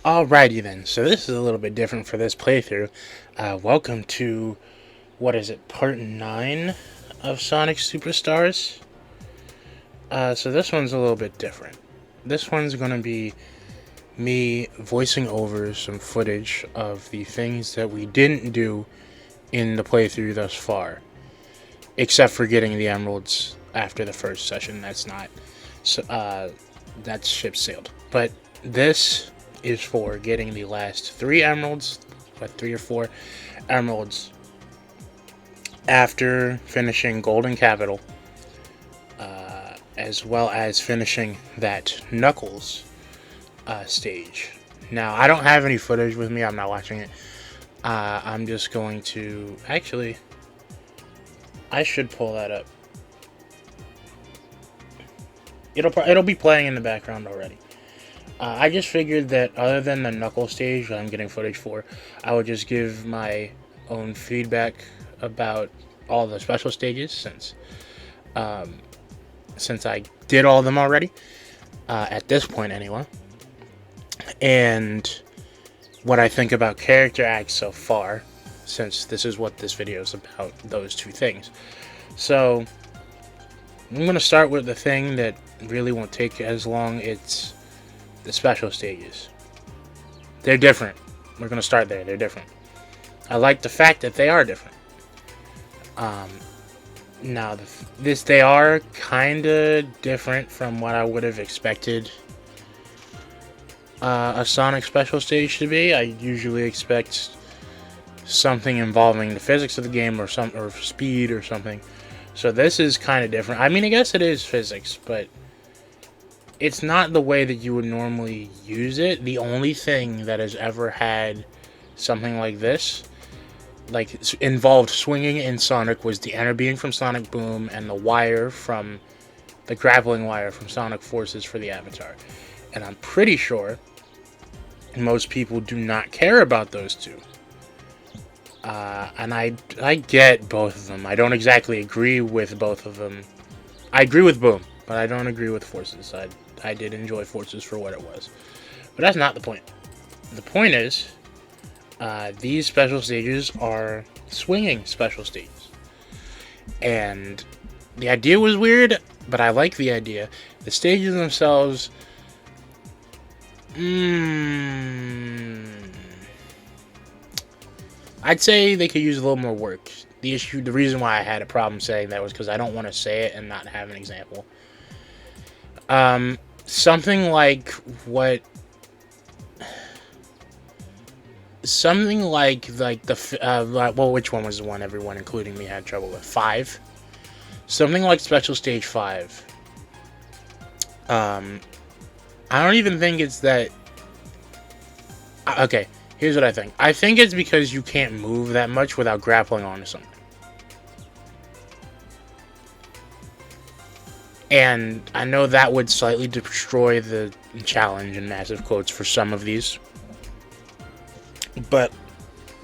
Alrighty then, so this is a little bit different for this playthrough. Welcome to, what is it, part 9 of Sonic Superstars? So this one's a little bit different. This one's going to be me voicing over some footage of the things that we didn't do in the playthrough thus far. Except for getting the emeralds after the first session, that's ship sailed. But this is for getting the last 3 emeralds, 3 or 4 emeralds after finishing Golden Capital, as well as finishing that Knuckles stage. Now, I don't have any footage with me, I'm not watching it. I'm just going to... Actually, I should pull that up. It'll be playing in the background already. I just figured that other than the Knuckles stage that I'm getting footage for, I would just give my own feedback about all the special stages since I did all of them already, at this point anyway, and what I think about character acts so far, since this is what this video is about, those two things. So I'm going to start with the thing that really won't take as long. It's the special stages. They're different. We're going to start there. They're different. I like the fact that they are different. Now, they are kind of different from what I would have expected a Sonic special stage to be. I usually expect something involving the physics of the game or speed or something. So this is kind of different. I mean, I guess it is physics, but it's not the way that you would normally use it. The only thing that has ever had something like this, like involved swinging in Sonic, was the Enter Beam from Sonic Boom and the grappling wire from Sonic Forces for the Avatar. And I'm pretty sure most people do not care about those two. And I get both of them. I don't exactly agree with both of them. I agree with Boom, but I don't agree with Forces. I did enjoy Forces for what it was. But that's not the point. The point is, these special stages are swinging special stages. And the idea was weird, but I like the idea. The stages themselves... I'd say they could use a little more work. The reason why I had a problem saying that was because I don't want to say it and not have an example. Something like what... Something like which one was the one everyone, including me, had trouble with? 5? Something like Special Stage 5. I don't even think it's that... Okay, here's what I think. I think it's because you can't move that much without grappling onto something. And I know that would slightly destroy the challenge in massive quotes for some of these. But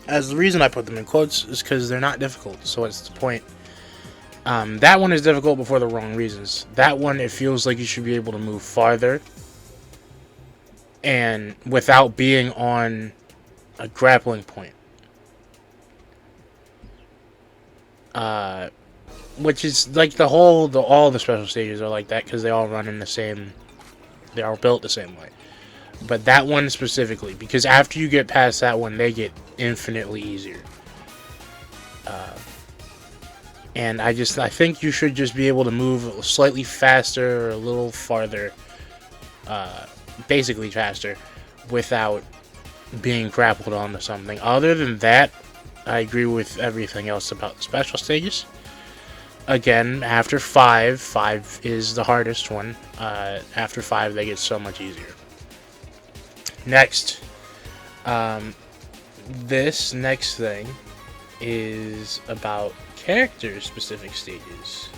as the reason I put them in quotes is because they're not difficult, so what's the point? That one is difficult but for the wrong reasons. That one, it feels like you should be able to move farther and without being on a grappling point. Which is like all the special stages are like that because they all run in the same, they are built the same way. But that one specifically, because after you get past that one, they get infinitely easier. And I think you should just be able to move slightly faster or a little farther, basically faster, without being grappled onto something. Other than that, I agree with everything else about the special stages. Again, after 5 is the hardest one. After 5, they get so much easier. Next, this next thing is about character-specific stages.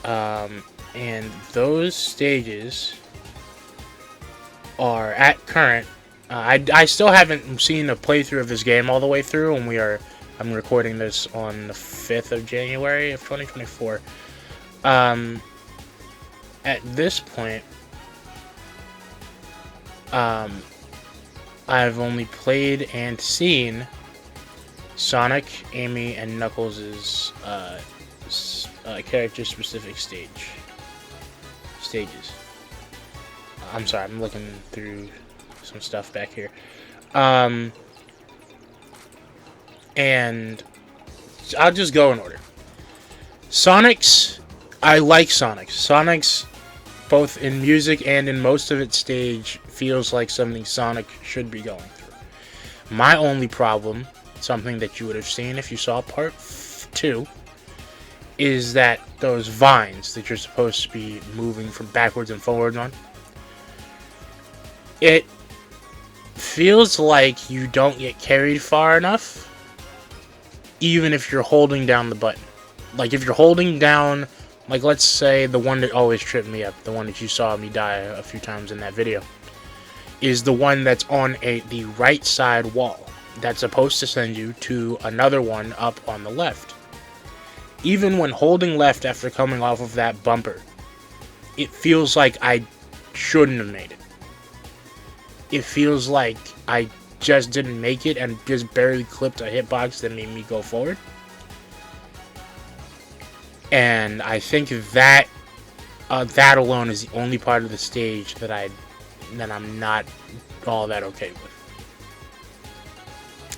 And those stages are at current. I still haven't seen a playthrough of this game all the way through, and I'm recording this on the 5th of January of 2024. At this point, I've only played and seen Sonic, Amy, and Knuckles' character-specific stages. I'm sorry, I'm looking through some stuff back here. And I'll just go in order. Sonic's, I like Sonic's. Sonic's, both in music and in most of its stage, feels like something Sonic should be going through. My only problem, something that you would have seen if you saw part 2, is that those vines that you're supposed to be moving from backwards and forwards on, it feels like you don't get carried far enough, even if you're holding down the button. Like, if you're holding down, like, let's say the one that always tripped me up, the one that you saw me die a few times in that video, is the one that's on the right side wall. That's supposed to send you to another one up on the left. Even when holding left after coming off of that bumper, it feels like I shouldn't have made it. It feels like I just didn't make it and just barely clipped a hitbox that made me go forward. And I think that that alone is the only part of the stage that I'm not all that okay with.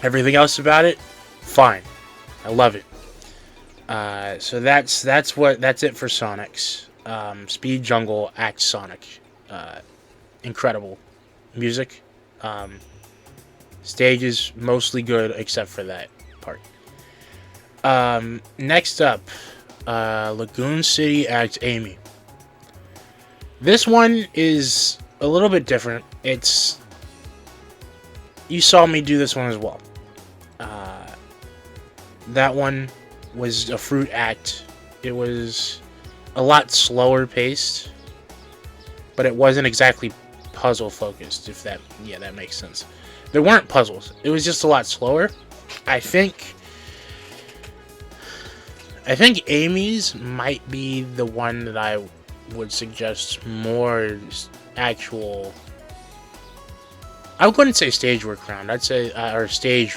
Everything else about it, fine. I love it. So that's it for Sonic's. Speed Jungle Act Sonic. Incredible music. Stage is mostly good except for that part. Next up, Lagoon City Act Amy. This one is a little bit different. You saw me do this one as well. That one was a fruit act. It was a lot slower paced, but it wasn't exactly puzzle focused, if that makes sense. There weren't puzzles. It was just a lot slower. I think Amy's might be the one that I would suggest more actual. I wouldn't say stage work around. I'd say or stage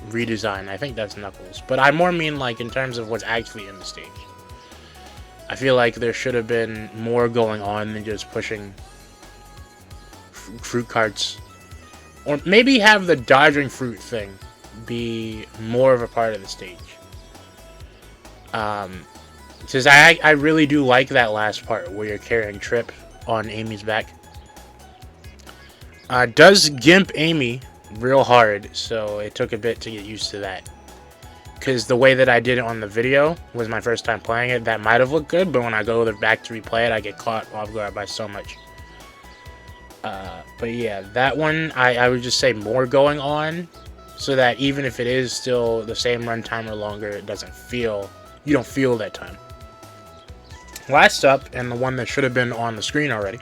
redesign. I think that's Knuckles, but I more mean like in terms of what's actually in the stage. I feel like there should have been more going on than just pushing fruit carts, or maybe have the dodging fruit thing be more of a part of the stage. Because I really do like that last part where you're carrying Trip on Amy's back. Does gimp Amy real hard, so it took a bit to get used to that. Because the way that I did it on the video was my first time playing it. That might have looked good, but when I go back to replay it, I get caught off guard by so much. But yeah, that one, I would just say more going on, so that even if it is still the same runtime or longer, it doesn't feel, you don't feel that time. Last up, and the one that should have been on the screen already,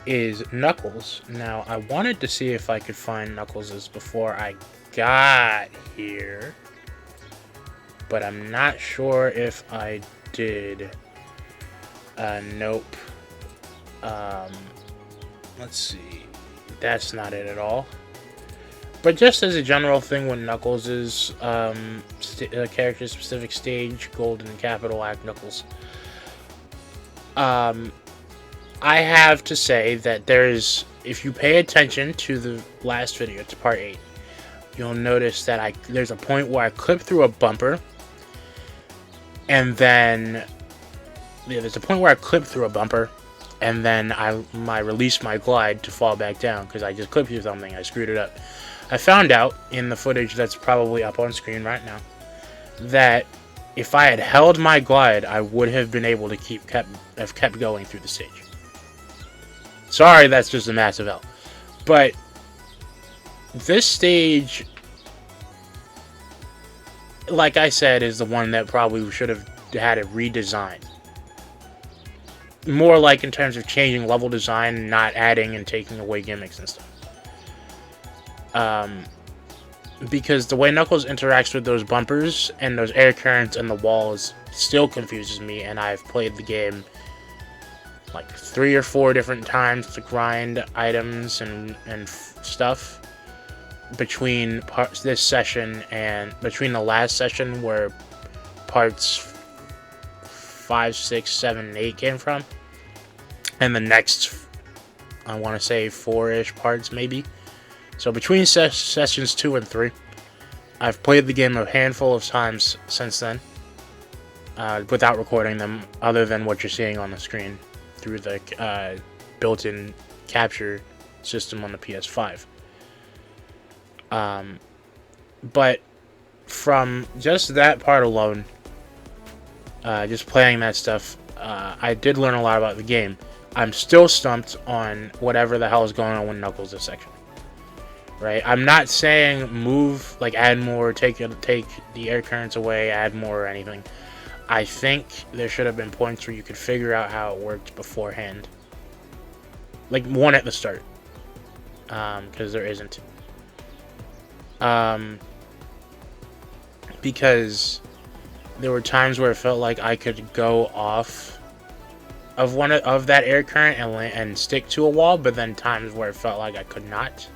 is Knuckles. Now, I wanted to see if I could find Knuckles' before I got here, but I'm not sure if I did. Nope. Let's see. That's not it at all. But just as a general thing with Knuckles' character-specific stage, Golden Capital Act Knuckles, I have to say that if you pay attention to the last video, to part 8, you'll notice that there's a point where I clip through a bumper, and then I release my glide to fall back down because I just clipped through something. I screwed it up. I found out in the footage that's probably up on screen right now that if I had held my glide, I would have been able to have kept going through the stage. Sorry, that's just a massive L. But this stage, like I said, is the one that probably should have had a redesign. More like in terms of changing level design, not adding and taking away gimmicks and stuff. Because the way Knuckles interacts with those bumpers and those air currents and the walls still confuses me, and I've played the game like 3 or 4 different times to grind items and stuff between this session and between the last session where parts 5, 6, 7, and 8 came from, and the next, I want to say 4-ish parts maybe. So between sessions 2 and 3, I've played the game a handful of times since then, without recording them, other than what you're seeing on the screen through the built-in capture system on the PS5. But from just that part alone, just playing that stuff, I did learn a lot about the game. I'm still stumped on whatever the hell is going on with Knuckles this section. Right? I'm not saying move, like add more, take the air currents away, add more or anything. I think there should have been points where you could figure out how it worked beforehand. Like one at the start. Because there isn't. Because there were times where it felt like I could go off of that air current and stick to a wall, but then times where it felt like I could not.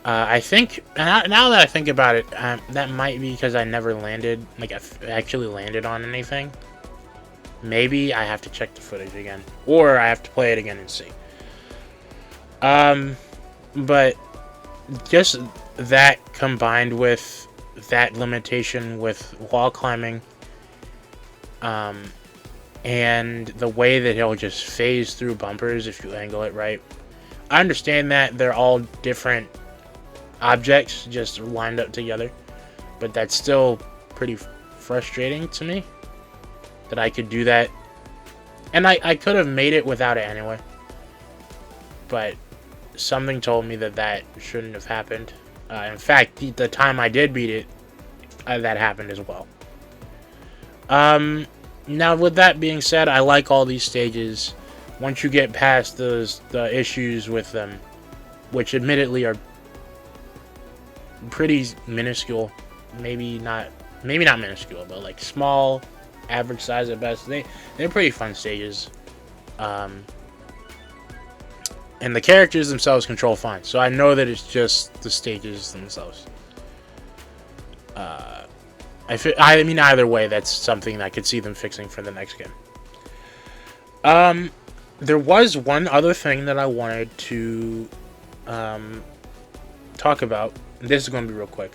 I think, now that I think about it, that might be because I never landed, like, actually landed on anything. Maybe I have to check the footage again. Or I have to play it again and see. But just that combined with that limitation with wall climbing, and the way that he'll just phase through bumpers if you angle it right. I understand that they're all different objects just lined up together, but that's still pretty frustrating to me that I could do that, and I could have made it without it anyway, but something told me that shouldn't have happened. In fact, the time I did beat it, that happened as well. Now with that being said, I like all these stages. Once you get past the issues with them, which admittedly are pretty minuscule, maybe not minuscule, but like small, average size at best. They're pretty fun stages, and the characters themselves control fine. So I know that it's just the stages themselves. I mean, either way, that's something I could see them fixing for the next game. There was one other thing that I wanted to talk about. This is going to be real quick,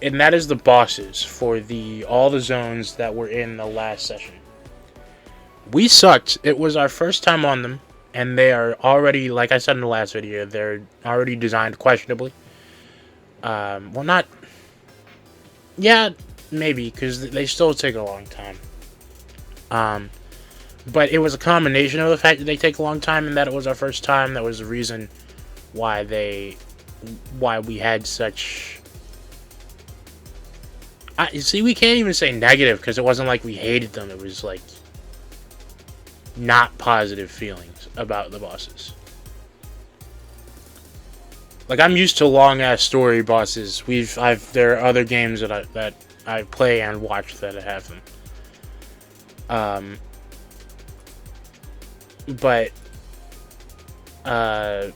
and that is the bosses for all the zones that were in the last session. We sucked. It was our first time on them, and they are already, like I said in the last video, they're already designed questionably. Well, not... Yeah, maybe, because they still take a long time. But it was a combination of the fact that they take a long time and that it was our first time. That was the reason why we had such... see, we can't even say negative, because it wasn't like we hated them. It was like not positive feelings about the bosses. Like, I'm used to long ass story bosses. There are other games that I play and watch that have them. But I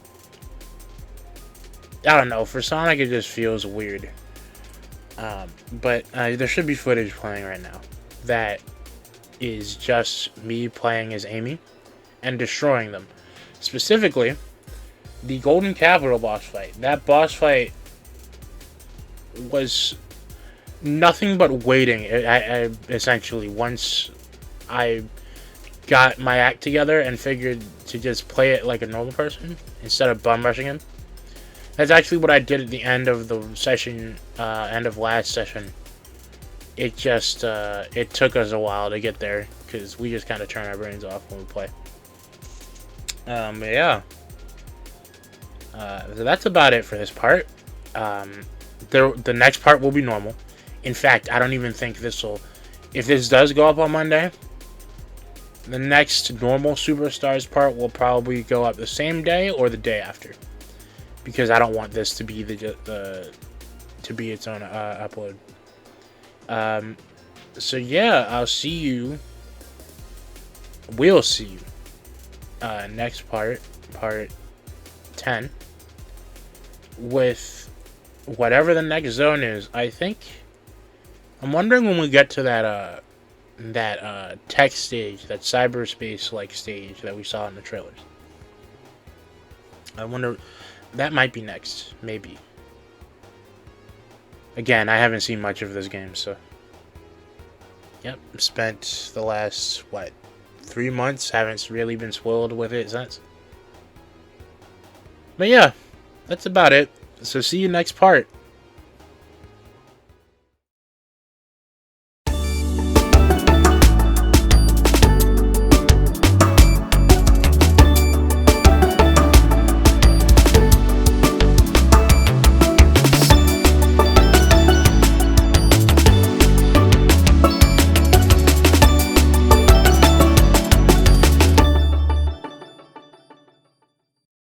don't know. For Sonic, it just feels weird. But there should be footage playing right now that is just me playing as Amy and destroying them. Specifically, the Golden Capital boss fight. That boss fight was nothing but waiting. I essentially, once I got my act together and figured to just play it like a normal person instead of bum rushing him. That's actually what I did at the end of the session, end of last session. It just, it took us a while to get there, because we just kind of turn our brains off when we play. Yeah. So that's about it for this part. The next part will be normal. In fact, I don't even think if this does go up on Monday, the next normal Superstars part will probably go up the same day or the day after, because I don't want this to be to be its own upload. So yeah, we'll see you next part 10, with whatever the next zone is. I'm wondering when we get to that tech stage, that cyberspace like stage that we saw in the trailers. I wonder, that might be next, maybe. Again, I haven't seen much of this game, so yep, spent the last 3 months, haven't really been spoiled with it since. But yeah, that's about it. So see you next part.